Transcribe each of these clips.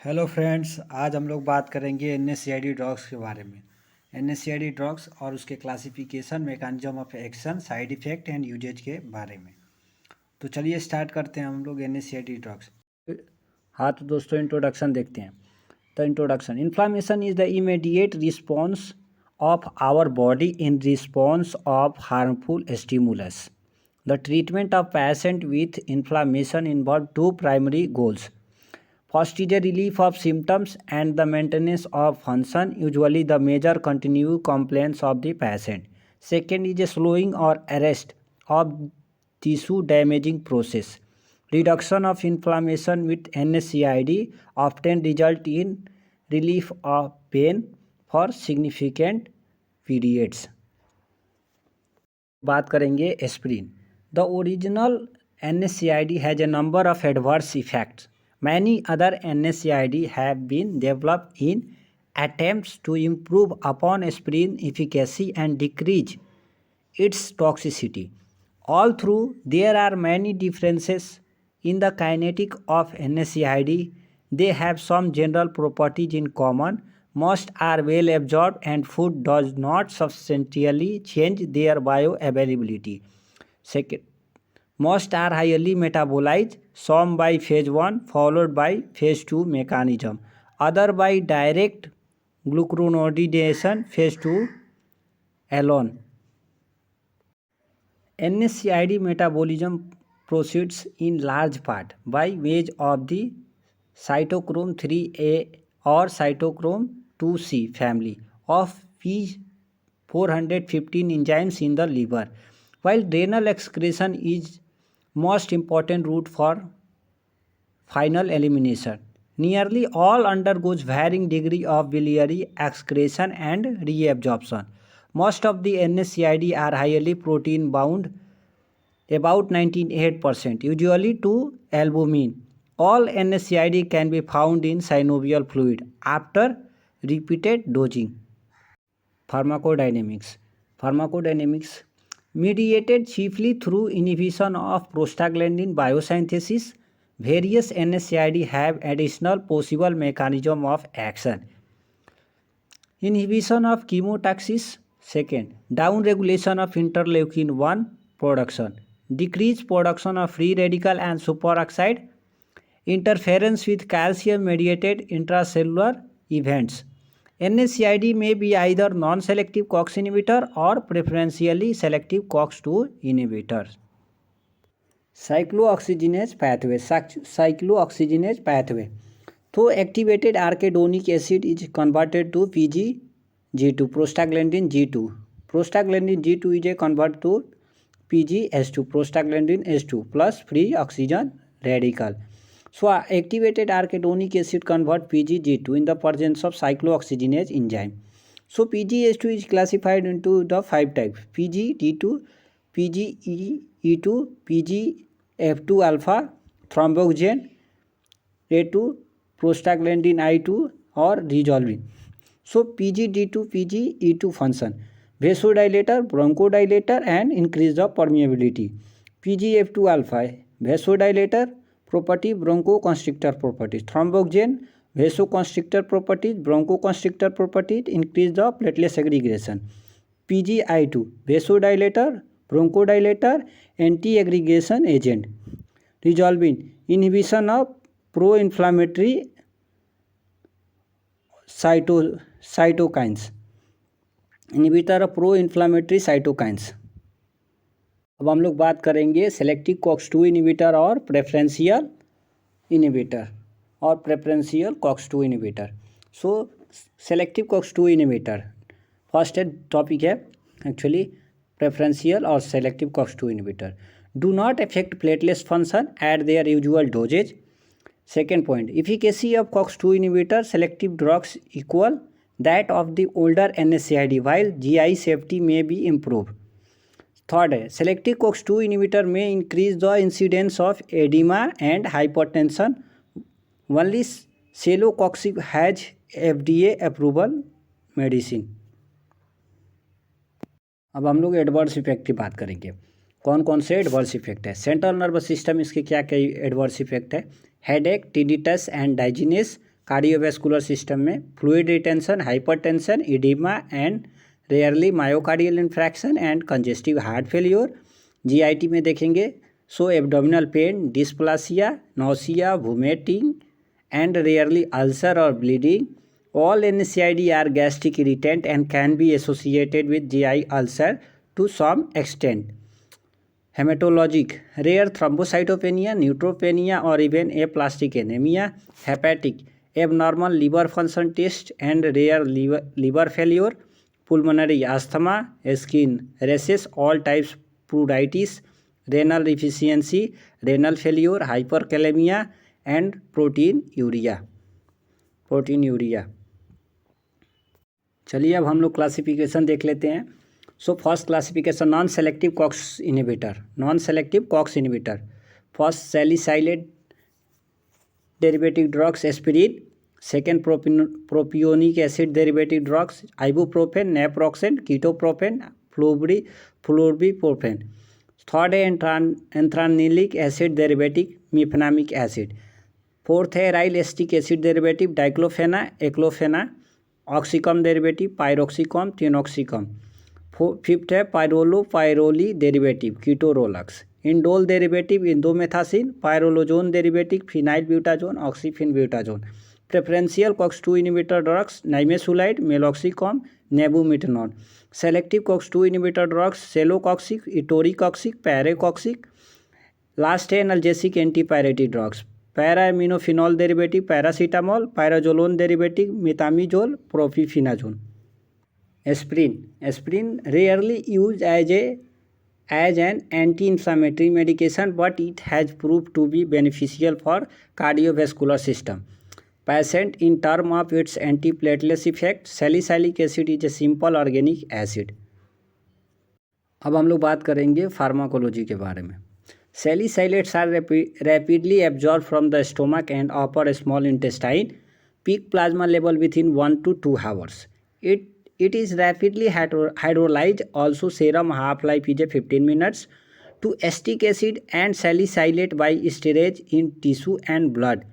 Hello friends, आज हम लोग बात करेंगे एनएससीआईडी ड्रग्स के बारे में। एनएससीआईडी ड्रग्स और उसके classification, mechanism of action, side effect and usages के बारे में। तो चलिए स्टार्ट करते हैं हम लोग एनएससीआईडी ड्रग्स। हाँ तो दोस्तों, इंट्रोडक्शन देखते हैं। The introduction: inflammation is the immediate response of our body in response of harmful stimulus. The treatment of patient with inflammation involve two primary goals. First is the relief of symptoms and the maintenance of function, usually the major continued complaints of the patient. Second is a slowing or arrest of tissue damaging process. Reduction of inflammation with NSAID often result in relief of pain for significant periods. बात करेंगे aspirin. The original NSAID has a number of adverse effects. Many other NSAID have been developed in attempts to improve upon aspirin efficacy and decrease its toxicity. Although there are many differences in the kinetic of NSAID, they have some general properties in common. Most are well absorbed and food does not substantially change their bioavailability. Second, most are highly metabolized, some by phase 1 followed by phase 2 mechanism, other by direct glucuronidation phase 2 alone. NSAID metabolism proceeds in large part by means of the cytochrome 3A or cytochrome 2C family of P415 enzymes in the liver, while renal excretion is most important route for final elimination. Nearly all undergoes varying degree of biliary excretion and reabsorption. Most of the NSAID are highly protein bound, about 98%, usually to albumin. All NSAID can be found in synovial fluid after repeated dosing. Pharmacodynamics mediated chiefly through inhibition of prostaglandin biosynthesis. Various NSAID have additional possible mechanism of action. Inhibition of chemotaxis. Second, downregulation of interleukin 1 production. Decreased production of free radical and superoxide. Interference with calcium mediated intracellular events. NSAID may be either non-selective COX inhibitor or preferentially selective COX-2 inhibitor. Cyclooxygenase pathway. So activated arachidonic acid is converted to PGG2, prostaglandin G2. Prostaglandin G2 is converted to PGS2, prostaglandin S2 plus free oxygen radical. So activated arachidonic acid convert PGG2 in the presence of cyclooxygenase enzyme. So PGS2 is classified into the 5 types: PGD2, PGE2, PGF2 alpha, thromboxane A2, prostaglandin I2 or resolvin. So PGD2, PGE2 function: vasodilator, bronchodilator and increase the permeability. PGF2 alpha, vasodilator property, bronchoconstrictor properties. Thromboxane, vasoconstrictor properties, bronchoconstrictor properties, increase the platelet segregation. PGI2, vasodilator, bronchodilator, anti-aggregation agent. Resolvin, inhibition of pro-inflammatory cytokines, inhibitor of pro-inflammatory cytokines. अब हम लोग बात करेंगे selective COX-2 inhibitor और preferential COX-2 inhibitor. So selective COX-2 inhibitor first topic है actually. Preferential और selective COX-2 inhibitor do not affect platelets function at their usual doses. Second point, efficacy of COX-2 inhibitor selective drugs equal that of the older NSAID, while GI safety may be improved. Third, selective COX-2 inhibitor may increase the incidence of edema and hypertension. Only celecoxib has FDA approval medicine. अब हम लोग adverse effect की बात करेंगे. कौन कौन से adverse effect है. सेंट्रल नर्वस सिस्टम, इसके क्या क्या एडवर्स इफेक्ट है. Headache, tinnitus and dizziness, cardiovascular system में fluid retention, hypertension, oedema and rarely myocardial infarction and congestive heart failure. GIT में देखेंगे so abdominal pain, dysplasia, nausea, vomiting and rarely ulcer or bleeding. All NSAID are gastric irritant and can be associated with GI ulcer to some extent. Hematologic, rare thrombocytopenia, neutropenia or even aplastic anemia. Hepatic, abnormal liver function test and rare liver failure. Pulmonary asthma, skin rashes, all types pruritus, renal deficiency, renal failure, hyperkalemia and proteinuria. चलिए अब हम लोग classification देख लेते हैं। So first classification non selective cox inhibitor. First salicylate derivative drugs aspirin, second propionic acid derivative drugs ibuprofen, naproxen, ketoprofen, flurbiprofen. Third है anthranilic acid derivative mefenamic acid. Fourth है aryl acetic acid derivative diclofenac, aceclofenac. Oxicam derivative piroxicam, tenoxicam. Fifth है pyrrole derivative ketorolacs. Indole derivative indomethacin, pyrazolone derivative phenylbutazone, oxyphenbutazone. Preferential COX-2 inhibitor drugs nimesulide, meloxicam, nabumetone. Selective cox two inhibitor drugs celecoxib, etoricoxib, parecoxib. Last है analgesic antipyretic drugs para aminophenol derivative paracetamol, pyrazolone derivative metamizole, propiphenazone. Aspirin rarely use as an anti-inflammatory medication, but it has proved to be beneficial for cardiovascular system. Patient in term of its antiplatelet effect, salicylic acid is a simple organic acid. अब हम लोग बात करेंगे pharmacology के बारे में। Salicylates are rapidly absorbed from the stomach and upper small intestine. Peak plasma level within 1 to 2 hours. It is rapidly hydrolyzed. Also, serum half-life is 15 minutes. To acetic acid and salicylate by storage in tissue and blood.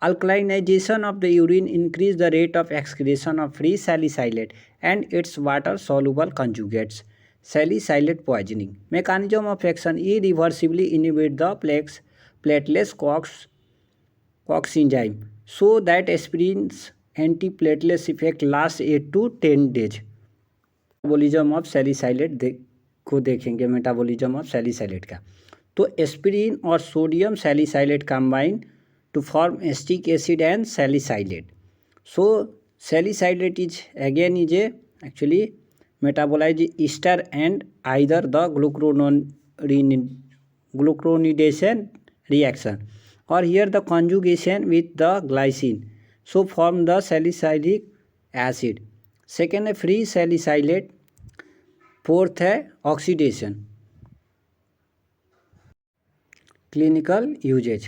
Alkalinization of the urine increase the rate of excretion of free salicylate and its water-soluble conjugates. Salicylate poisoning. Mechanism of action irreversibly inhibit the platelet COX enzyme so that aspirin's antiplatelet effect lasts 8 to 10 days. Metabolism of salicylate को देखेंगे। Metabolism of salicylate का तो aspirin और sodium salicylate combine to form acetic acid and salicylate. So salicylate is again is a actually metabolized ester and either the glucuronidation reaction or here the conjugation with the glycine so form the salicylic acid. Second है free salicylate. Fourth है oxidation. Clinical usages.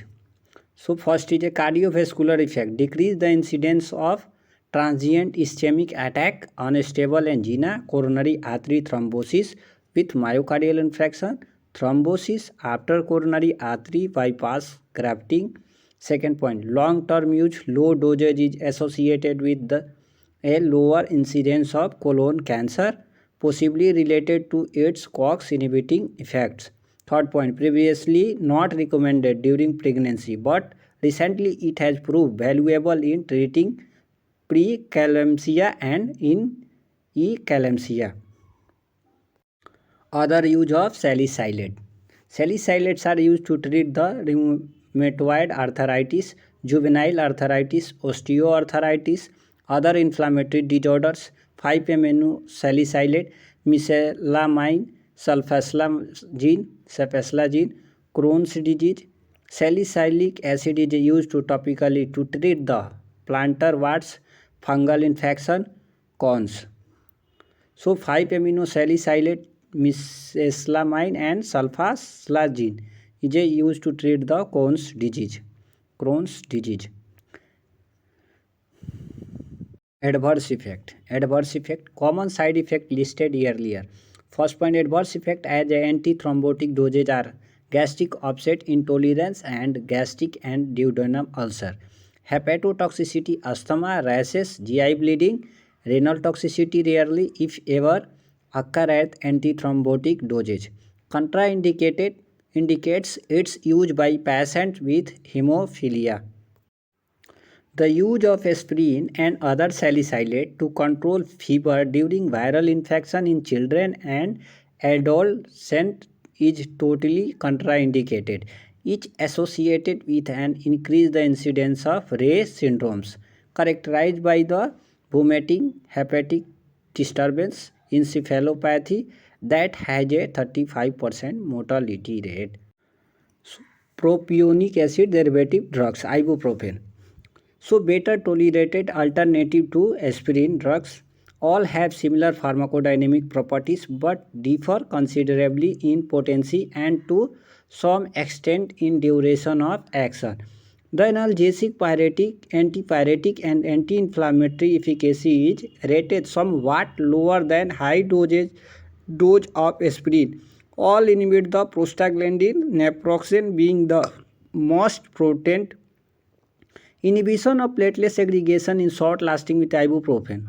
So first is a cardiovascular effect. Decrease the incidence of transient ischemic attack, unstable angina, coronary artery thrombosis with myocardial infarction, thrombosis after coronary artery bypass grafting. Second point, long-term use, low dosage is associated with a lower incidence of colon cancer, possibly related to its COX inhibiting effects. Third point, previously not recommended during pregnancy, but recently it has proved valuable in treating preeclampsia and in eclampsia. Other use of salicylate. Salicylates are used to treat the rheumatoid arthritis, juvenile arthritis, osteoarthritis, other inflammatory disorders. 5-amino salicylate, mesalamine, sulfasalazine, Crohn's disease. Salicylic acid is used to topically to treat the plantar warts, fungal infection, Crohn's. So 5-amino salicylate, mesalamine and sulfasalazine is used to treat the Crohn's disease. Adverse effect. Common side effect listed earlier. First point, adverse effect as antithrombotic dosage are gastric upset, intolerance and gastric and duodenal ulcer. hepatotoxicity, asthma, rashes, GI bleeding, renal toxicity rarely, if ever, occur at antithrombotic dosage. Contraindicated indicates its use by patients with hemophilia. The use of aspirin and other salicylates to control fever during viral infection in children and adolescents is totally contraindicated. Each associated with an increase the incidence of Reye syndromes, characterized by the vomiting, hepatic disturbance, encephalopathy that has a 35% mortality rate. Propionic acid derivative drugs, ibuprofen. So better tolerated alternative to aspirin drugs all have similar pharmacodynamic properties but differ considerably in potency and to some extent in duration of action. The analgesic, pyretic, antipyretic and anti-inflammatory efficacy is rated somewhat lower than high dose of aspirin. All inhibit the prostaglandin, naproxen being the most potent. Inhibition of platelet segregation in short lasting with ibuprofen.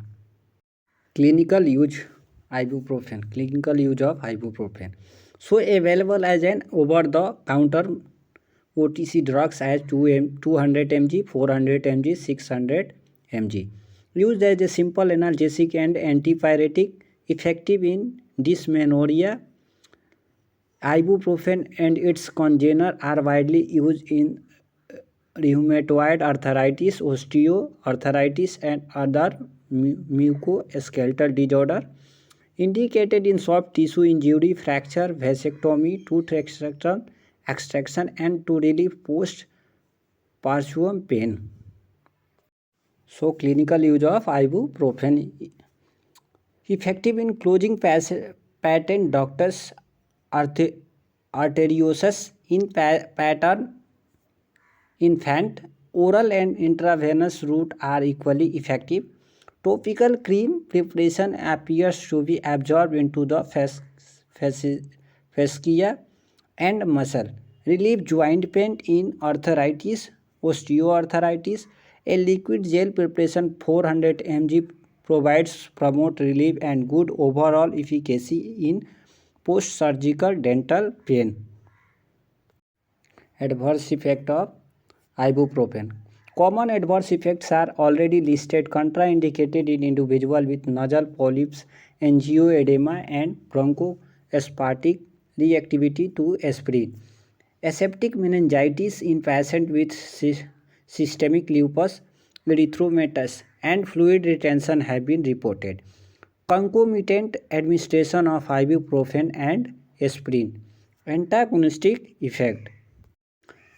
Clinical use ibuprofen. Clinical use of ibuprofen. So available as an over-the-counter OTC drugs as 200 mg, 400 mg, 600 mg. Used as a simple analgesic and antipyretic, effective in dysmenorrhea. Ibuprofen and its congener are widely used in rheumatoid arthritis, osteoarthritis, and other mucoskeletal disorder. Indicated in soft tissue injury, fracture, vasectomy, tooth extraction, and to relieve post-partum pain. So, clinical use of ibuprofen effective in closing patent ductus arteriosus in pattern infant. Oral and intravenous route are equally effective. Topical cream preparation appears to be absorbed into the fascia and muscle. Relieve joint pain in arthritis, osteoarthritis. A liquid gel preparation 400 mg provides promote relief and good overall efficacy in post-surgical dental pain. Adverse effect of ibuprofen. Common adverse effects are already listed, contraindicated in individuals with nasal polyps, angioedema, and bronchospastic reactivity to aspirin. Aseptic meningitis in patients with systemic lupus erythematosus and fluid retention have been reported. Concomitant administration of ibuprofen and aspirin. Antagonistic effect.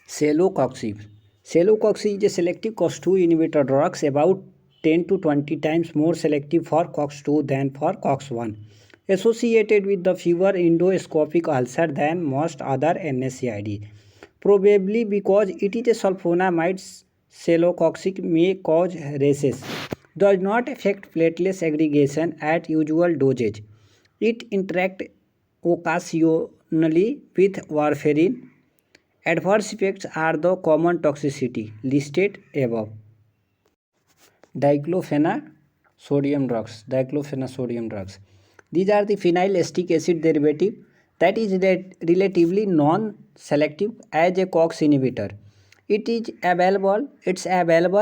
Celecoxib. Celecoxib is a selective COX-2 inhibitor drugs about 10 to 20 times more selective for COX-2 than for COX-1. Associated with the fewer endoscopic ulcer than most other NSAID. Probably because it is a sulfonamide, celecoxib may cause rashes. Does not affect platelet segregation at usual dosage. It interacts occasionally with warfarin. Adverse effects are the common toxicity listed above. Diclofenac sodium drugs. These are the phenylacetic acid derivative that is relatively non-selective as a COX inhibitor. It's available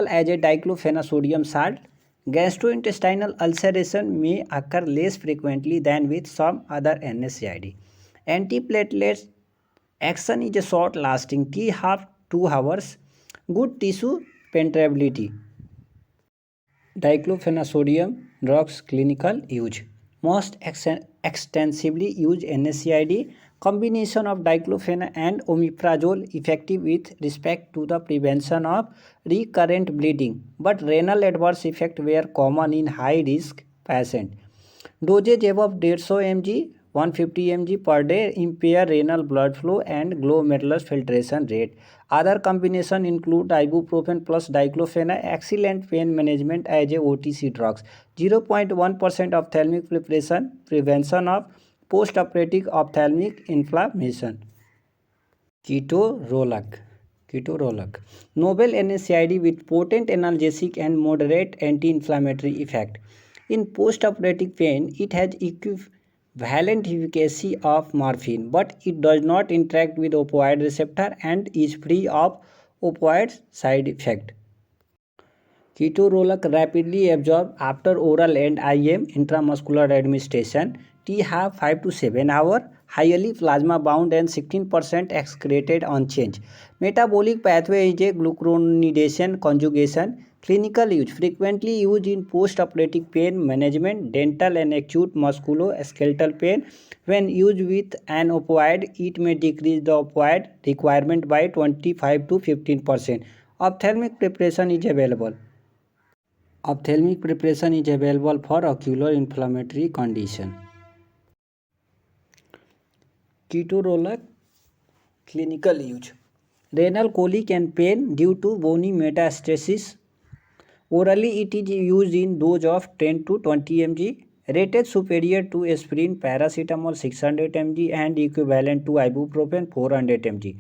as a diclofenac salt. Gastrointestinal ulceration may occur less frequently than with some other NSAID. Antiplatelet action is a short lasting, half 2 hours. Good tissue penetrability. Diclofenac drugs clinical use. Most extensively used NSAID combination of diclofenac and omeprazole effective with respect to the prevention of recurrent bleeding, but renal adverse effects were common in high risk patients. Dosage above 150 mg 150 mg per day impair renal blood flow and glomerular filtration rate. Other combinations include ibuprofen plus diclofenac, excellent pain management as a OTC drugs, 0.1% ophthalmic prevention of postoperative ophthalmic inflammation. Ketorolac. Ketorolac. Novel NSAID with potent analgesic and moderate anti-inflammatory effect. In post-operative pain, it has equivalent efficacy of morphine, but it does not interact with opioid receptor and is free of opioid side effect. Ketorolac rapidly absorbed after oral and IM intramuscular administration. T have 5 to 7 hours, highly plasma bound and 16% excreted unchanged. Metabolic pathway is a glucuronidation conjugation. Clinical use frequently used in post-operative pain management, dental and acute musculoskeletal pain. When used with an opioid, it may decrease the opioid requirement by 25 to 15%. Ophthalmic preparation is available. Ophthalmic preparation is available for ocular inflammatory condition. Ketorolac clinical use. Renal colic and pain due to bony metastasis. Orally it is used in dose of 10 to 20 mg. Rated superior to aspirin, paracetamol 600 mg and equivalent to ibuprofen 400 mg.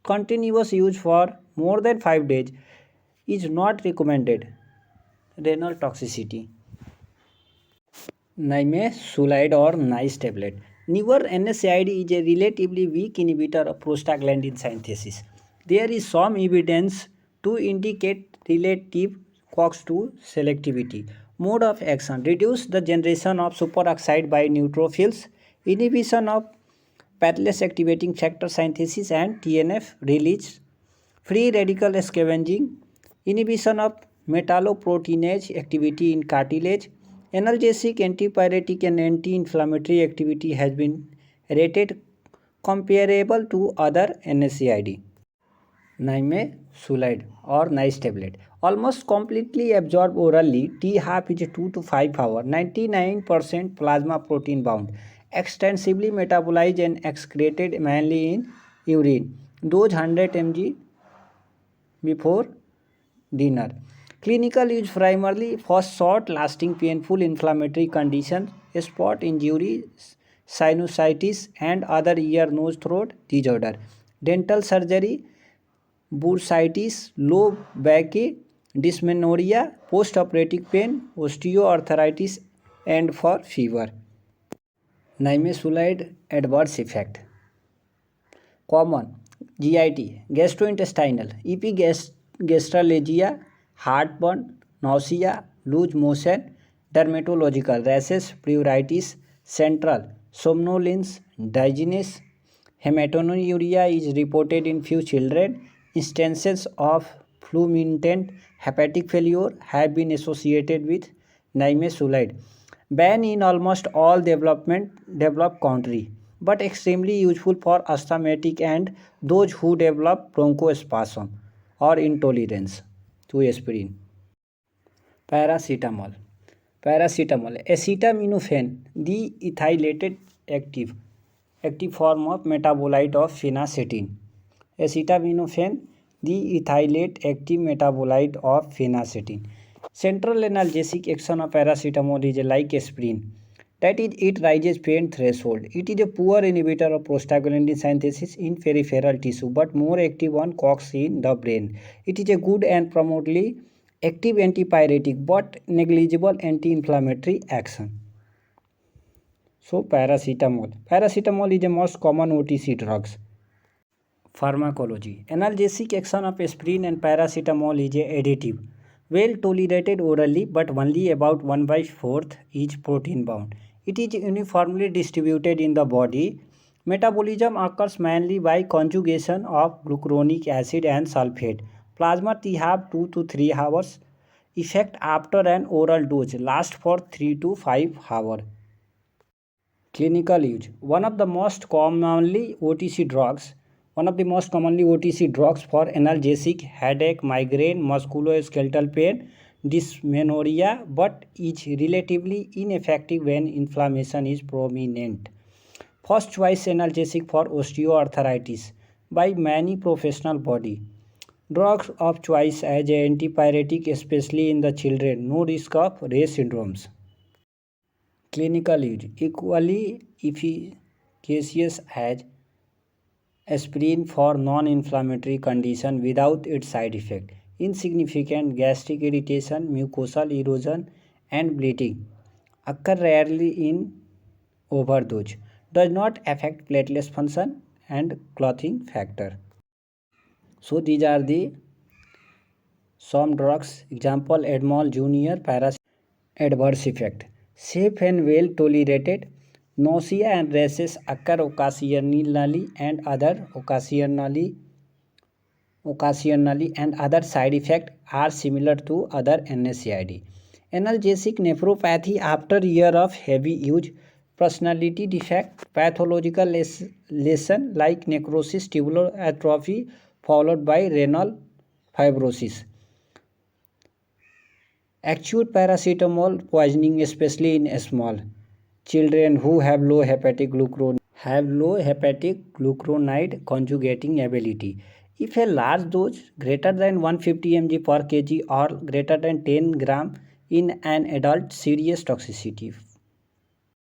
Continuous use for more than 5 days is not recommended. Renal toxicity. Nimesulide or NICE tablet. Newer NSAID is a relatively weak inhibitor of prostaglandin synthesis. There is some evidence to indicate relative COX-2 selectivity. Mode of action: reduce the generation of superoxide by neutrophils, inhibition of pathway activating factor synthesis and TNF release, free radical scavenging, inhibition of metalloproteinase activity in cartilage, analgesic, antipyretic and anti-inflammatory activity has been rated comparable to other NSAID. Nimesulide or NICE tablet. Almost completely absorbed orally. T half is 2 to 5 hours. 99% plasma protein bound. Extensively metabolized and excreted mainly in urine. Dose 100 mg before dinner. Clinical use primarily for short-lasting painful inflammatory conditions, spot injury, sinusitis, and other ear, nose, throat disorder. Dental surgery, bursitis, low back, dysmenorrhea, post-operative pain, osteoarthritis, and for fever. Nimesulide adverse effect. Common GIT, gastrointestinal, epigastralgia, heartburn, nausea, loose motion, dermatological rashes, pruritus, central, somnolence, dizziness, hematuria is reported in few children. Instances of fulminant hepatic failure have been associated with nimesulide. Ban in almost all developed country, but extremely useful for asthmatic and those who develop bronchospasm or intolerance to aspirin. Paracetamol. Acetaminophen, the ethylated active form of metabolite of phenacetin. Acetaminophen, the ethylate active metabolite of phenacetin. Central analgesic action of paracetamol is like aspirin. That is, it raises pain threshold. It is a poor inhibitor of prostaglandin synthesis in peripheral tissue, but more active on COX in the brain. It is a good and promotionally active antipyretic, but negligible anti-inflammatory action. So paracetamol. Paracetamol is the most common OTC drugs. Pharmacology. Analgesic action of aspirin and paracetamol is additive. Well tolerated orally, but only about 1/4 is protein bound. It is uniformly distributed in the body. Metabolism occurs mainly by conjugation of glucuronic acid and sulfate. Plasma T have 2 to 3 hours. Effect after an oral dose lasts for 3 to 5 hours. Clinical use. One of the most commonly OTC drugs for analgesic, headache, migraine, musculoskeletal pain, dysmenorrhea, but is relatively ineffective when inflammation is prominent. First choice analgesic for osteoarthritis by many professional body. Drugs of choice as an antipyretic, especially in the children. No risk of Reye syndromes. Clinical use. Equally efficacious as aspirin for non-inflammatory condition without its side effect. Insignificant gastric irritation, mucosal erosion, and bleeding occur rarely in overdose. Does not affect platelet function and clotting factor. So these are the some drugs. Example: Edmol Junior paracetamol. Adverse effect: safe and well tolerated. Nausea and rashes occur occasionally and other side effects are similar to other NSAID. Analgesic nephropathy after year of heavy use. Personality defect, pathological lesion like necrosis, tubular atrophy followed by renal fibrosis. Acute paracetamol poisoning, especially in small children who have low hepatic glucuronide conjugating ability. If a large dose greater than 150 mg per kg or greater than 10 gram in an adult, serious toxicity.